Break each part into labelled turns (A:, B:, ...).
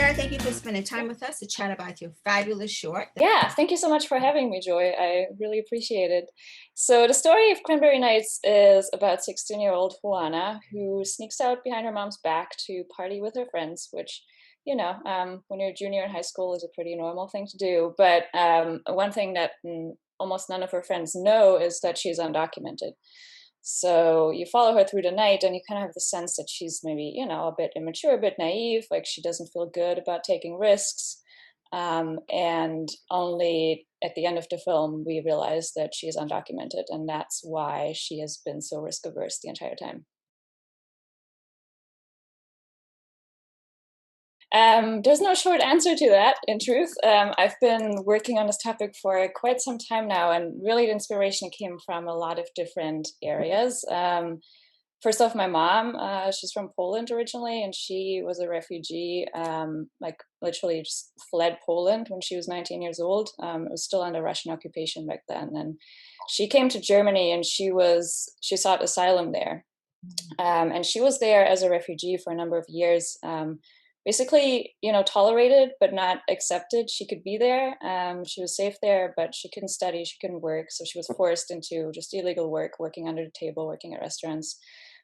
A: Sarah, thank you for spending time with us to chat about your fabulous short.
B: Yeah, thank you so much for having me, Joy. I really appreciate it. So, the story of Cranberry Nights is about 16-year-old Juana who sneaks out behind her mom's back to party with her friends, which, when you're a junior in high school is a pretty normal thing to do. But one thing that almost none of her friends know is that she's undocumented. So you follow her through the night, and you kind of have the sense that she's maybe, a bit immature, a bit naive, like she doesn't feel good about taking risks. And only at the end of the film, we realize that she is undocumented, and that's why she has been so risk averse the entire time. There's no short answer to that, in truth. I've been working on this topic for quite some time now, and really the inspiration came from a lot of different areas. First off, my mom, she's from Poland originally, and she was a refugee, like literally just fled Poland when she was 19 years old. It was still under Russian occupation back then. And she came to Germany, and she sought asylum there. And she was there as a refugee for a number of years. Basically, tolerated but not accepted. She could be there. She was safe there, but she couldn't study. She couldn't work. So she was forced into just illegal work, working under the table, working at restaurants,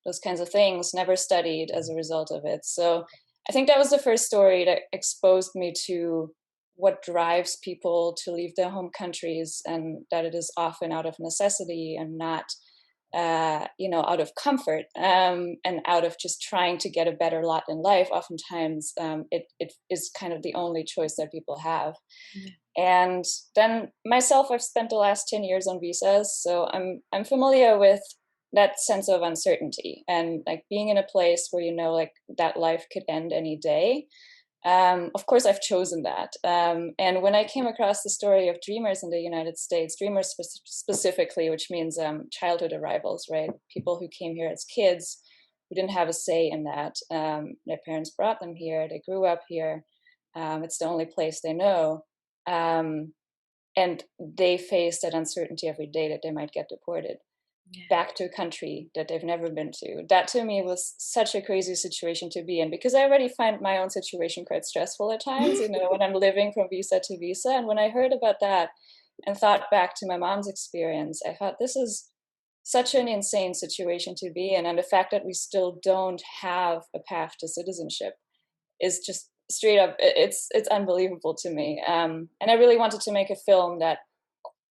B: those kinds of things. Never studied as a result of it. So I think that was the first story that exposed me to what drives people to leave their home countries, and that it is often out of necessity and not out of comfort, and out of just trying to get a better lot in life. Oftentimes, it is kind of the only choice that people have.
A: Yeah.
B: And then myself, I've spent the last 10 years on visas, so I'm familiar with that sense of uncertainty and like being in a place where like that life could end any day. Of course, I've chosen that. And when I came across the story of dreamers in the United States, dreamers specifically, which means childhood arrivals, right? People who came here as kids who didn't have a say in that. Their parents brought them here, they grew up here. It's the only place they know. And they face that uncertainty every day that they might get deported back to a country that they've never been to. That to me was such a crazy situation to be in, because I already find my own situation quite stressful at times, when I'm living from visa to visa. And when I heard about that and thought back to my mom's experience, I thought this is such an insane situation to be in. And the fact that we still don't have a path to citizenship is just straight up, it's unbelievable to me. And I really wanted to make a film that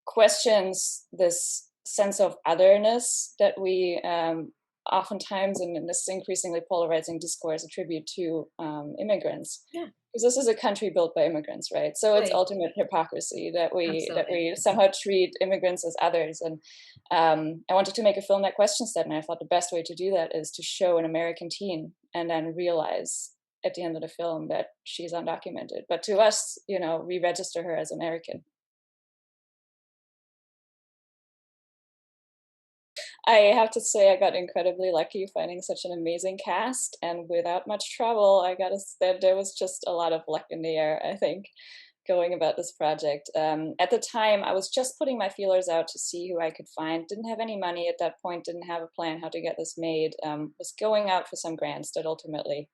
B: questions this sense of otherness that we oftentimes in this increasingly polarizing discourse attribute to immigrants.
A: Yeah.
B: Because this is a country built by immigrants, right? So it's
A: Right.
B: ultimate hypocrisy that we
A: Absolutely.
B: somehow treat immigrants as others. And I wanted to make a film that questions that, and I thought the best way to do that is to show an American teen and then realize at the end of the film that she's undocumented. But to us, we register her as American. I have to say I got incredibly lucky finding such an amazing cast, and without much trouble, I gotta say there was just a lot of luck in the air, I think, going about this project. At the time, I was just putting my feelers out to see who I could find. Didn't have any money at that point, didn't have a plan how to get this made. Was going out for some grants that ultimately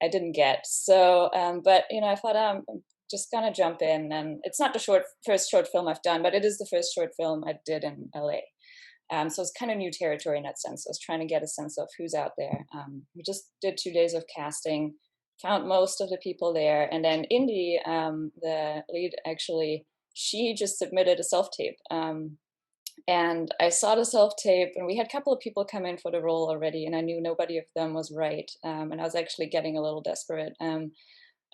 B: I didn't get. So, but I thought I'm just gonna jump in, and it's not the first short film I've done, but it is the first short film I did in LA. So it's kind of new territory in that sense. I was trying to get a sense of who's out there. We just did 2 days of casting, found most of the people there, and then Indy, the lead, actually, she just submitted a self tape. And I saw the self tape, and we had a couple of people come in for the role already, and I knew nobody of them was right. And I was actually getting a little desperate.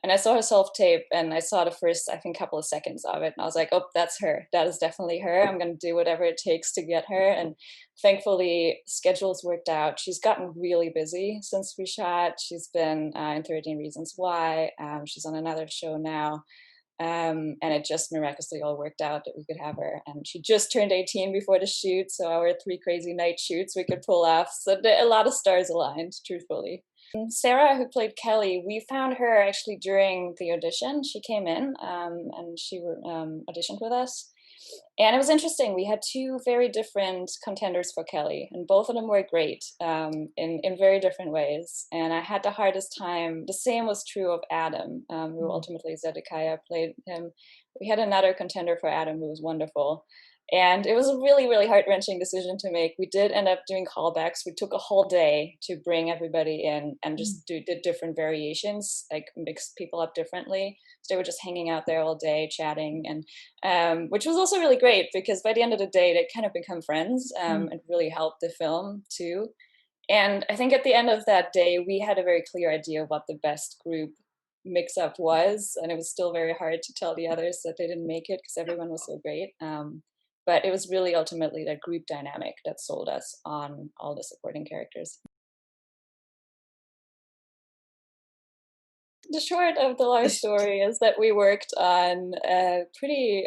B: And I saw her self tape, and I saw the first, I think, couple of seconds of it. And I was like, oh, that's her. That is definitely her. I'm going to do whatever it takes to get her. And thankfully, schedules worked out. She's gotten really busy since we shot. She's been in 13 Reasons Why. She's on another show now. And it just miraculously all worked out that we could have her. And she just turned 18 before the shoot. So our 3 crazy night shoots we could pull off. So a lot of stars aligned, truthfully. Sarah, who played Kelly, we found her actually during the audition. She came in and she auditioned with us. And it was interesting. We had two very different contenders for Kelly, and both of them were great in very different ways. And I had the hardest time. The same was true of Adam, who
A: Mm,
B: ultimately Zedekiah played him. We had another contender for Adam who was wonderful. And it was a really, really heart wrenching decision to make. We did end up doing callbacks. We took a whole day to bring everybody in and
A: mm,
B: just did different variations, like mix people up differently. So they were just hanging out there all day, chatting, and which was also really great because by the end of the day, they kind of become friends.
A: mm.
B: It really helped the film too. And I think at the end of that day, we had a very clear idea of what the best group mix up was. And it was still very hard to tell the others that they didn't make it because everyone was so great. But it was really ultimately that group dynamic that sold us on all the supporting characters. The short of the long story is that we worked on a pretty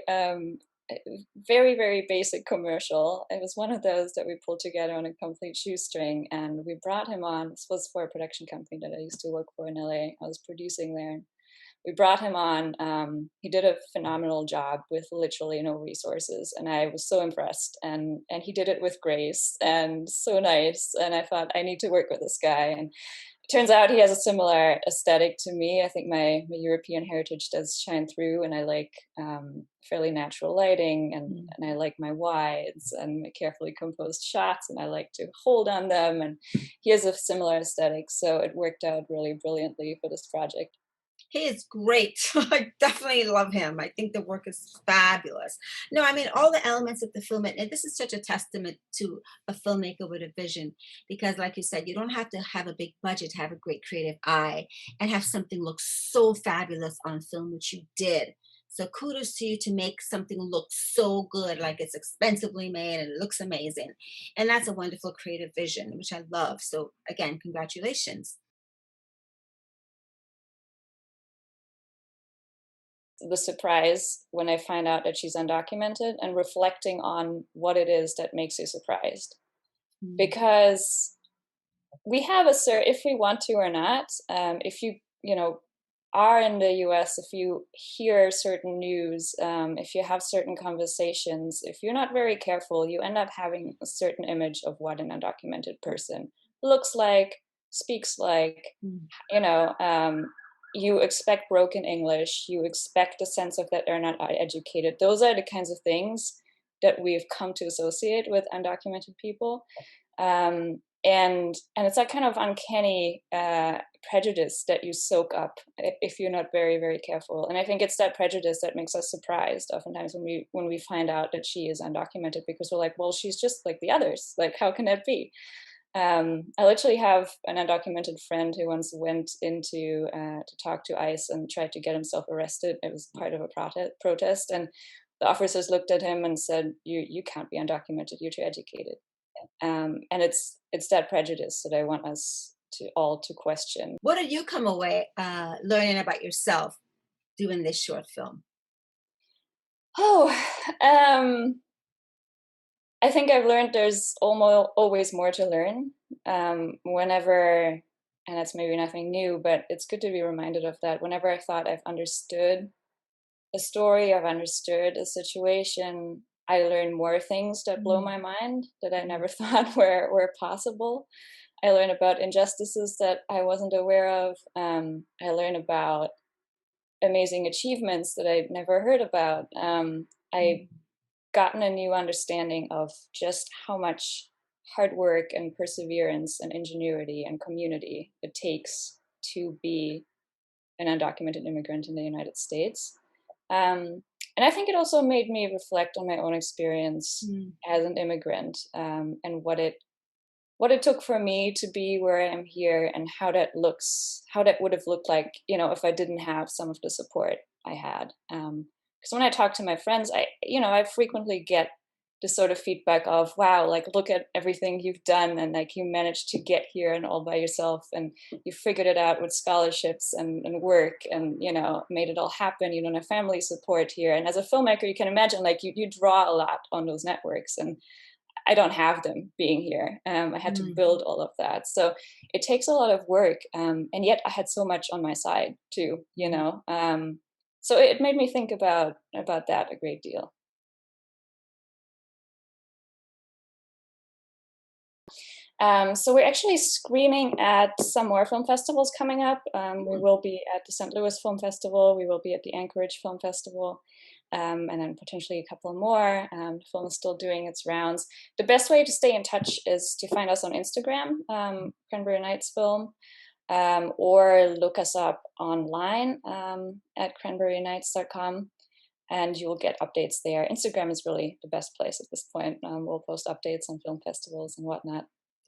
B: very very basic commercial. It was one of those that we pulled together on a complete shoestring, and we brought him on. This was for a production company that I used to work for in LA. I was producing there. We brought him on. He did a phenomenal job with literally no resources, and I was so impressed. And he did it with grace and so nice. And I thought, I need to work with this guy. And turns out he has a similar aesthetic to me. I think my European heritage does shine through, and I like fairly natural lighting,
A: Mm.
B: and I like my wides and my carefully composed shots, and I like to hold on them. And he has a similar aesthetic, so it worked out really brilliantly for this project.
A: He is great. I definitely love him. I think the work is fabulous. No, I mean all the elements of the film, and this is such a testament to a filmmaker with a vision, because, like you said, you don't have to have a big budget to have a great creative eye and have something look so fabulous on film, which you did. So kudos to you to make something look so good, like it's expensively made and it looks amazing. And that's a wonderful creative vision, which I love. So again, congratulations.
B: The surprise when I find out that she's undocumented and reflecting on what it is that makes you surprised.
A: Mm,
B: Because we have a if we want to or not, if you know, are in the US, if you hear certain news, if you have certain conversations, if you're not very careful, you end up having a certain image of what an undocumented person looks like, speaks like,
A: mm,
B: you know, you expect broken English, you expect a sense of that they're not educated. Those are the kinds of things that we've come to associate with undocumented people. And it's that kind of uncanny prejudice that you soak up if you're not very very careful. And I think it's that prejudice that makes us surprised oftentimes when we find out that she is undocumented, because we're like, well, she's just like the others, like how can that be? I literally have an undocumented friend who once went into to talk to ICE and tried to get himself arrested. It was part of a protest, and the officers looked at him and said, "You can't be undocumented. You're too educated." And it's that prejudice that I want us to all to question.
A: what did you come away learning about yourself doing this short film?
B: Oh, um, I think I've learned there's almost always more to learn. Whenever, and that's maybe nothing new, but it's good to be reminded of that. Whenever I thought I've understood a story, I've understood a situation, I learn more things that blow
A: Mm,
B: my mind that I
A: mm,
B: never thought were possible. I learn about injustices that I wasn't aware of. I learn about amazing achievements that I'd never heard about. I
A: mm,
B: gotten a new understanding of just how much hard work and perseverance and ingenuity and community it takes to be an undocumented immigrant in the United States. Um, and I think it also made me reflect on my own experience
A: mm,
B: as an immigrant, and what it took for me to be where I am here, and how that would have looked like, if I didn't have some of the support I had. Because when I talk to my friends, I frequently get this sort of feedback of, wow, like, look at everything you've done, and like, you managed to get here and all by yourself, and you figured it out with scholarships and work, and, made it all happen. You don't have family support here. And as a filmmaker, you can imagine, like, you draw a lot on those networks, and I don't have them being here. I had to
A: mm,
B: build all of that. So it takes a lot of work. And yet I had so much on my side too,
A: mm.
B: So it made me think about that a great deal. So we're actually screening at some more film festivals coming up. We
A: Mm.
B: will be at the St. Louis Film Festival. We will be at the Anchorage Film Festival, and then potentially a couple more. The film is still doing its rounds. The best way to stay in touch is to find us on Instagram, Cranberry Nights Film, or look us up online at cranberrynights.com, and you'll get updates there. Instagram is really the best place at this point. We'll post updates on film festivals and whatnot.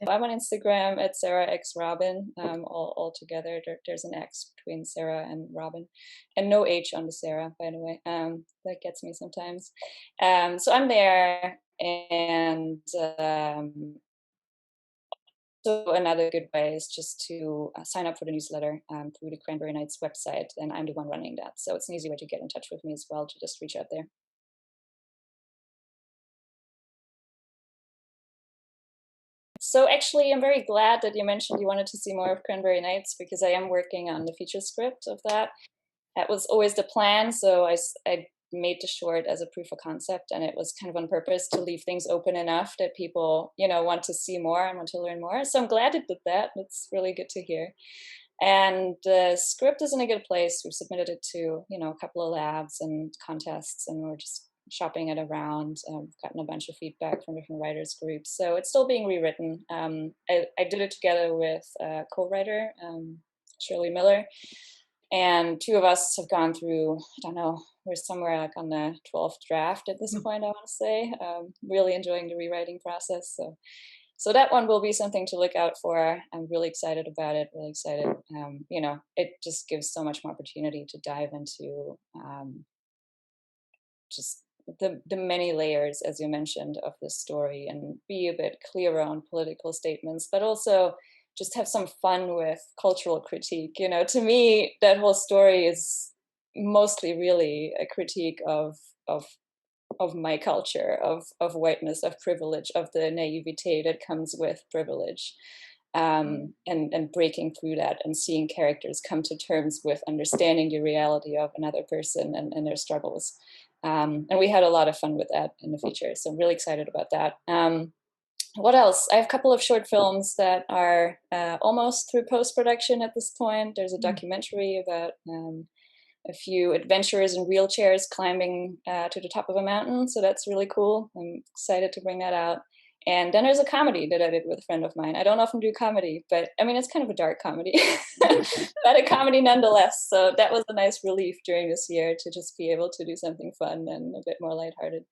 B: I'm on Instagram at Sara X Robin, all together. There's an X between Sarah and Robin, and no H on the Sarah, by the way. That gets me sometimes. So I'm there, and so another good way is just to sign up for the newsletter through the Cranberry Nights website, and I'm the one running that. So it's an easy way to get in touch with me as well, to just reach out there. So actually, I'm very glad that you mentioned you wanted to see more of Cranberry Nights, because I am working on the feature script of that. That was always the plan. So I made the short as a proof of concept, and it was kind of on purpose to leave things open enough that people, want to see more and want to learn more. So I'm glad it did that. That's really good to hear. And the script is in a good place. We've submitted it to, a couple of labs and contests, and we're just shopping it around. We've gotten a bunch of feedback from different writers groups. So it's still being rewritten. I did it together with a co-writer, Shirley Miller, and two of us have gone through, I don't know, we're somewhere like on the 12th draft at this point, I want to say. Really enjoying the rewriting process. So that one will be something to look out for. I'm really excited about it. Really excited. It just gives so much more opportunity to dive into just the many layers, as you mentioned, of this story, and be a bit clearer on political statements, but also just have some fun with cultural critique. To me, that whole story is mostly really a critique of of my culture, of whiteness, of privilege, of the naivete that comes with privilege, and breaking through that and seeing characters come to terms with understanding the reality of another person and their struggles. And we had a lot of fun with that in the feature, so I'm really excited about that. What else? I have a couple of short films that are almost through post production at this point. There's a documentary about a few adventurers in wheelchairs climbing to the top of a mountain. So that's really cool. I'm excited to bring that out. And then there's a comedy that I did with a friend of mine. I don't often do comedy, but I mean, it's kind of a dark comedy, but a comedy nonetheless. So that was a nice relief during this year to just be able to do something fun and a bit more lighthearted.